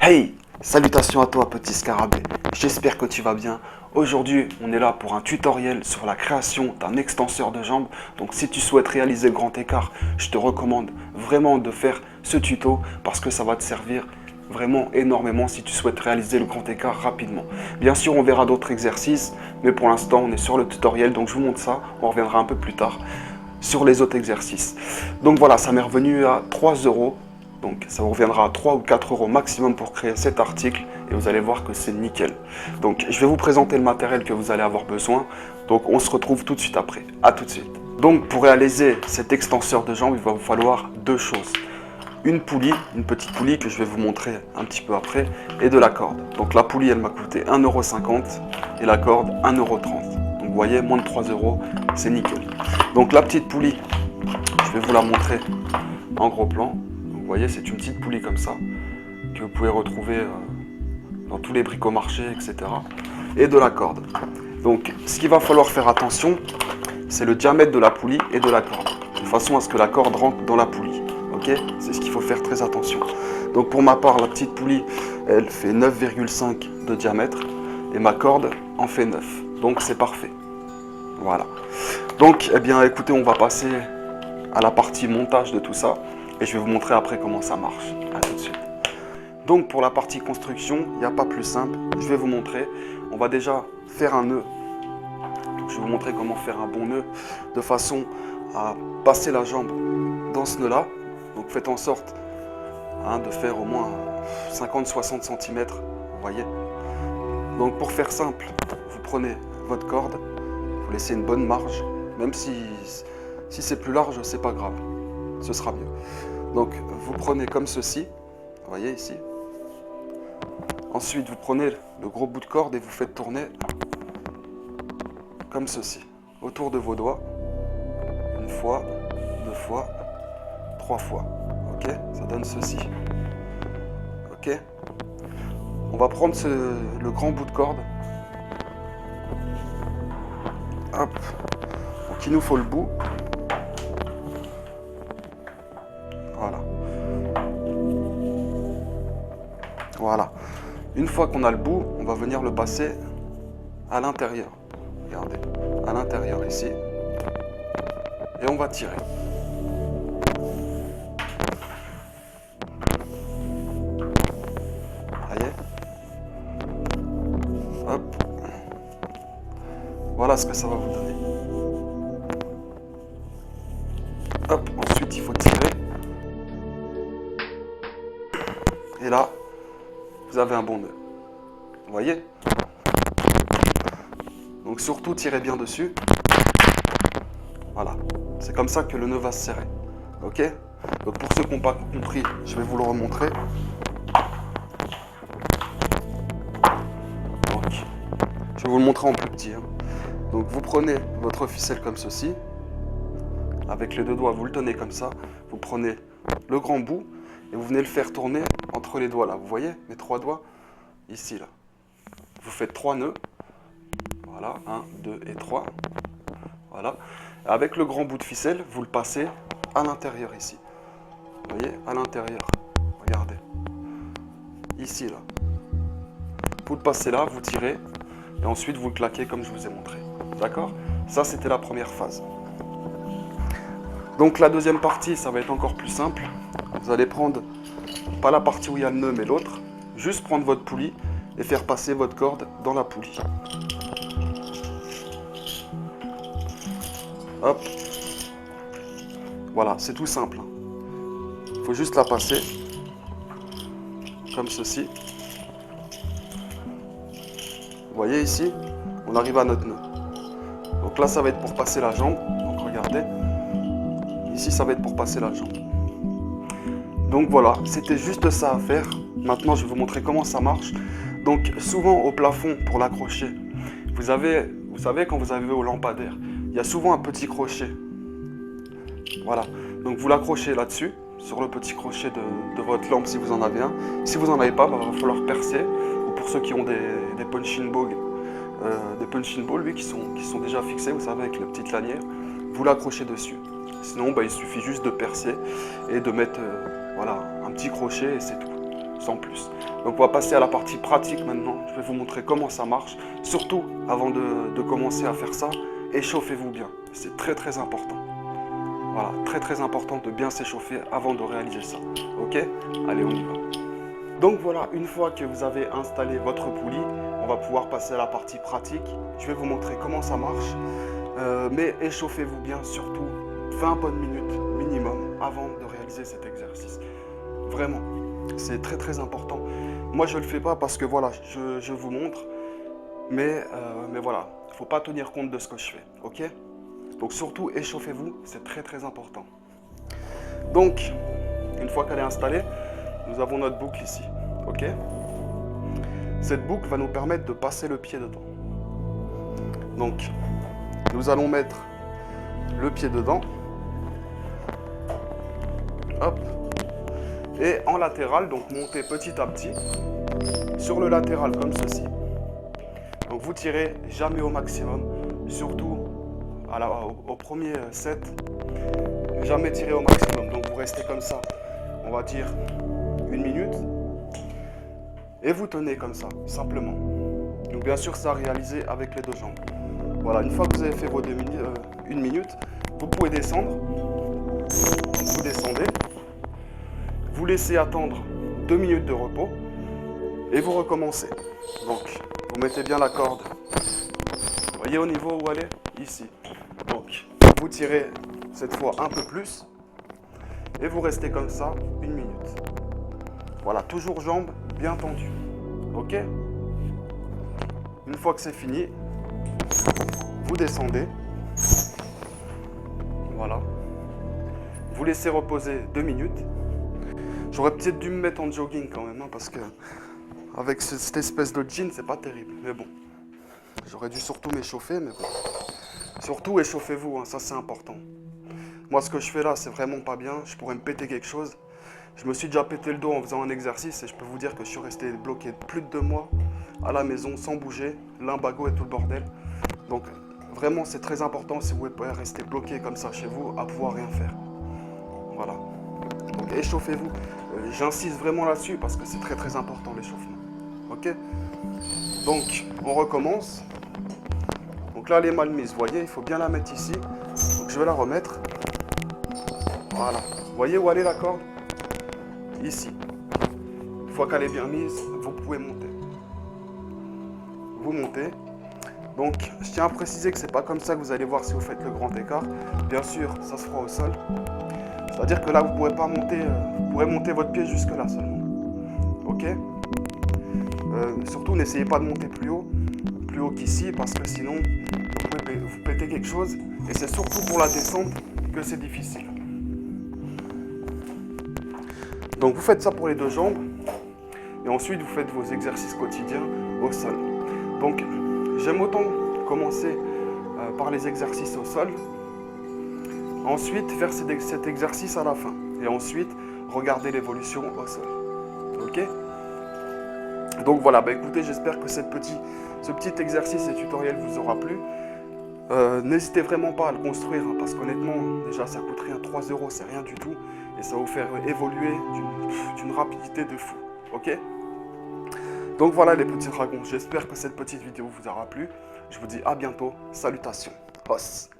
Hey! Salutations à toi petit scarabée, j'espère que tu vas bien. Aujourd'hui, on est là pour un tutoriel sur la création d'un extenseur de jambes. Donc si tu souhaites réaliser le grand écart, je te recommande vraiment de faire ce tuto parce que ça va te servir vraiment énormément si tu souhaites réaliser le grand écart rapidement. Bien sûr, on verra d'autres exercices, mais pour l'instant, on est sur le tutoriel, donc je vous montre ça. On reviendra un peu plus tard sur les autres exercices. Donc voilà, ça m'est revenu à 3 €. Donc ça vous reviendra à 3 ou 4 € maximum pour créer cet article et vous allez voir que c'est nickel. Donc je vais vous présenter le matériel que vous allez avoir besoin. Donc on se retrouve tout de suite après. A tout de suite. Donc pour réaliser cet extenseur de jambes, il va vous falloir deux choses. Une poulie, une petite poulie que je vais vous montrer un petit peu après, et de la corde. Donc la poulie elle m'a coûté 1,50 € et la corde 1,30 €. Donc vous voyez, moins de 3 €, c'est nickel. Donc la petite poulie, je vais vous la montrer en gros plan. Vous voyez, c'est une petite poulie comme ça, que vous pouvez retrouver dans tous les bricomarchés, etc. Et de la corde. Donc, ce qu'il va falloir faire attention, c'est le diamètre de la poulie et de la corde. De façon à ce que la corde rentre dans la poulie. Ok? C'est ce qu'il faut faire très attention. Donc, pour ma part, la petite poulie, elle fait 9,5 de diamètre. Et ma corde en fait 9. Donc, c'est parfait. Voilà. Donc, eh bien, écoutez, on va passer à la partie montage de tout ça. Et je vais vous montrer après comment ça marche. A tout de suite. Donc pour la partie construction, il n'y a pas plus simple. Je vais vous montrer. On va déjà faire un nœud. Donc, je vais vous montrer comment faire un bon nœud de façon à passer la jambe dans ce nœud là. Donc faites en sorte de faire au moins 50-60 cm. Vous voyez. Donc pour faire simple, vous prenez votre corde, vous laissez une bonne marge. Même si c'est plus large, c'est pas grave. Ce sera mieux. Donc vous prenez comme ceci, vous voyez ici. Ensuite vous prenez le gros bout de corde et vous faites tourner comme ceci, autour de vos doigts. Une fois, deux fois, trois fois. Ok? Ça donne ceci. Ok? On va prendre le grand bout de corde. Hop. Donc il nous faut le bout. Voilà. Voilà. Une fois qu'on a le bout, on va venir le passer à l'intérieur. Regardez. À l'intérieur ici. Et on va tirer. Voyez. Hop. Voilà ce que ça va vous donner. Hop. Ensuite, il faut tirer. Et là, vous avez un bon nœud. Vous voyez? Donc surtout, tirez bien dessus. Voilà. C'est comme ça que le nœud va se serrer. Ok? Donc pour ceux qui n'ont pas compris, je vais vous le remontrer. Donc, je vais vous le montrer en plus petit. Donc vous prenez votre ficelle comme ceci. Avec les deux doigts, vous le tenez comme ça. Vous prenez le grand bout et vous venez le faire tourner entre les doigts là. Vous voyez mes trois doigts ici là. Vous faites 3 nœuds. Voilà, 1, 2 et 3. Voilà. Avec le grand bout de ficelle, vous le passez à l'intérieur ici. Vous voyez, à l'intérieur. Regardez. Ici là. Vous le passez là, vous tirez et ensuite vous le claquez comme je vous ai montré. D'accord? Ça c'était la première phase. Donc la deuxième partie, ça va être encore plus simple. Vous allez prendre, pas la partie où il y a le nœud, mais l'autre. Juste prendre votre poulie et faire passer votre corde dans la poulie. Hop. Voilà, c'est tout simple. Il faut juste la passer. Comme ceci. Vous voyez ici, on arrive à notre nœud. Donc là, ça va être pour passer la jambe. Donc regardez. Ici, ça va être pour passer la jambe. Donc voilà, c'était juste ça à faire. Maintenant, je vais vous montrer comment ça marche. Donc souvent au plafond, pour l'accrocher, vous savez, quand vous arrivez au lampadaire, il y a souvent un petit crochet. Voilà, donc vous l'accrochez là-dessus, sur le petit crochet de votre lampe si vous en avez un. Si vous n'en avez pas, il va falloir percer. Ou pour ceux qui ont des punching balls, lui, qui sont déjà fixés, vous savez, avec la petite lanière, vous l'accrochez dessus. Sinon, il suffit juste de percer et de mettre voilà, un petit crochet et c'est tout. sans plus. Donc on va passer à la partie pratique maintenant. Je vais vous montrer comment ça marche. Surtout, avant de commencer à faire ça, échauffez-vous bien. C'est très très important. Voilà, très très important de bien s'échauffer avant de réaliser ça. Ok? Allez, on y va. Donc voilà, une fois que vous avez installé votre poulie, on va pouvoir passer à la partie pratique. Je vais vous montrer comment ça marche. Mais échauffez-vous bien, surtout 20 bonnes minutes minimum avant de réaliser cet exercice. Vraiment, c'est très très important. Moi je ne le fais pas parce que voilà, je vous montre. Mais voilà, il ne faut pas tenir compte de ce que je fais. Ok? Donc surtout échauffez-vous, c'est très très important. Donc, une fois qu'elle est installée, nous avons notre boucle ici. Ok? Cette boucle va nous permettre de passer le pied dedans. Donc, nous allons mettre le pied dedans. Hop. Et en latéral, donc monter petit à petit sur le latéral comme ceci. Donc vous tirez jamais au maximum, surtout au premier set, jamais tirer au maximum. Donc vous restez comme ça, on va dire 1 minute. Et vous tenez comme ça, simplement. Donc bien sûr, ça à réaliser avec les deux jambes. Voilà, une fois que vous avez fait vos 1 minute, vous pouvez descendre. Vous descendez. Vous laissez attendre 2 minutes de repos. Et vous recommencez. Donc, vous mettez bien la corde. Vous voyez au niveau où elle est? Ici. Donc, vous tirez cette fois un peu plus. Et vous restez comme ça 1 minute. Voilà, toujours jambes bien tendues. Ok? Une fois que c'est fini, vous descendez. Voilà. Vous laissez reposer 2 minutes. J'aurais peut-être dû me mettre en jogging quand même, hein, parce que avec cette espèce de jean, c'est pas terrible. Mais bon, j'aurais dû surtout m'échauffer, mais bon. Surtout, échauffez-vous, hein, ça c'est important. Moi, ce que je fais là, c'est vraiment pas bien. Je pourrais me péter quelque chose. Je me suis déjà pété le dos en faisant un exercice et je peux vous dire que je suis resté bloqué plus de 2 mois à la maison sans bouger, lumbago et tout le bordel. Donc, vraiment, c'est très important si vous pouvez rester bloqué comme ça chez vous, à pouvoir rien faire. Voilà. Donc, échauffez-vous. J'insiste vraiment là-dessus parce que c'est très très important l'échauffement. Ok? Donc, on recommence. Donc là, elle est mal mise. Vous voyez, il faut bien la mettre ici. Donc, je vais la remettre. Voilà. Vous voyez où elle est la corde? Ici. Une fois qu'elle est bien mise, vous pouvez monter. Vous montez. Donc, je tiens à préciser que c'est pas comme ça que vous allez voir si vous faites le grand écart. Bien sûr, ça se fera au sol. C'est-à-dire que là, vous ne pourrez pas monter, vous pourrez monter votre pied jusque là seulement. Ok? Surtout, n'essayez pas de monter plus haut qu'ici, parce que sinon, vous pouvez vous péter quelque chose. Et c'est surtout pour la descente que c'est difficile. Donc, vous faites ça pour les deux jambes. Et ensuite, vous faites vos exercices quotidiens au sol. Donc, j'aime autant commencer par les exercices au sol. Ensuite, faire cet exercice à la fin. Et ensuite, regarder l'évolution au sol. Ok? Donc voilà, bah écoutez, j'espère que ce petit exercice et tutoriel vous aura plu. N'hésitez vraiment pas à le construire, hein, parce qu'honnêtement, déjà, ça coûte rien, 3 €, c'est rien du tout. Et ça va vous faire évoluer d'une rapidité de fou. Ok? Donc voilà les petits dragons, j'espère que cette petite vidéo vous aura plu. Je vous dis à bientôt, salutations, boss.